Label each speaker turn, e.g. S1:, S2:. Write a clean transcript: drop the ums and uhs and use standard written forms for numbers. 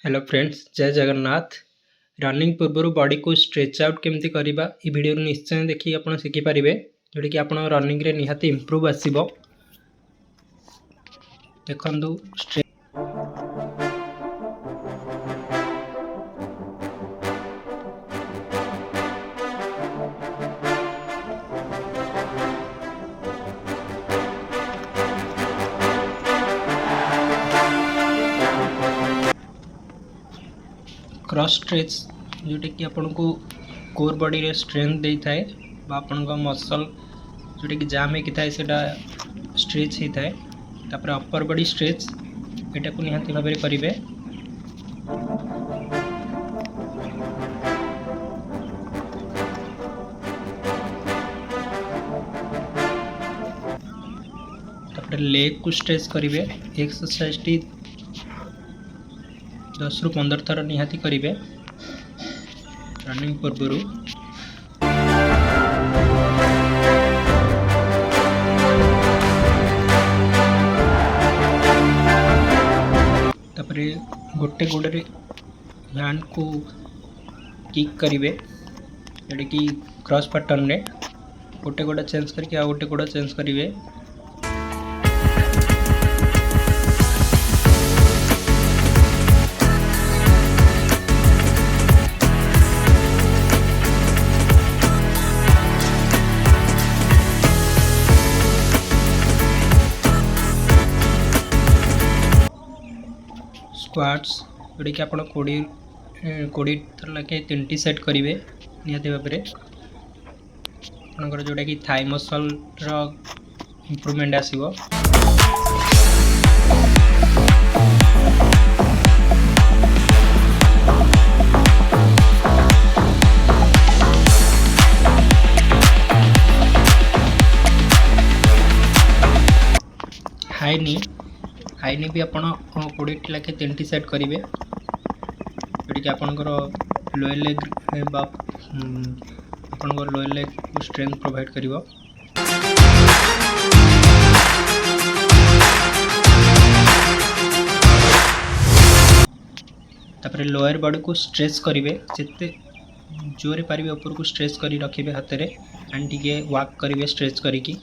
S1: Hello friends, जय Jagannath. Running पूर्व body को स्ट्रेच आउट केमती करवा ये वीडियो निश्चय देखिए आप शिखिपारे जोटा कि आप रनिंग रे निहाती इम्प्रूव आसो। देखु क्रॉस स्ट्रेच जोटा कि आपन को कोर बॉडी रे स्ट्रेंथ दे थाए आपन को मसल जोटा कि जाम होती थाए सेटा स्ट्रेच होता है। तापर अपर बॉडी स्ट्रेच एटा को निहाती भाव में करेंगे। तापर लेग को स्ट्रेच करेंगे। एक्सरसाइज टी 10 ରୁ 15 थर निहाती करेंगे रनिंग पूर्व। तापर गोटे गोड़े हैंड को किक करेंगे जोटा कि क्रॉस पैटर्न रे गोटे गोड़ा चेंज करके आ गोटे गोड़ा चेंज करेंगे। स्क्वाट्स जोटा कि आप 20 थर लगे 3 सेट करेंगे निहाती भाव में आपंकर जोटा कि थाई मसल इम्प्रूवमेंट आसो। हाई नी भी आप 20 लाखे 3 सेट करेंगे जोटा कि आपंकर लोअर लेग आपंकर लोअर लेग को स्ट्रेंथ प्रोवाइड कर। तापर लोअर बॉडी को स्ट्रेच करेंगे जिते जोरे पारे ऊपर को स्ट्रेच कर रखिए हाथ में एंड टे वॉक करेंगे स्ट्रेच करी।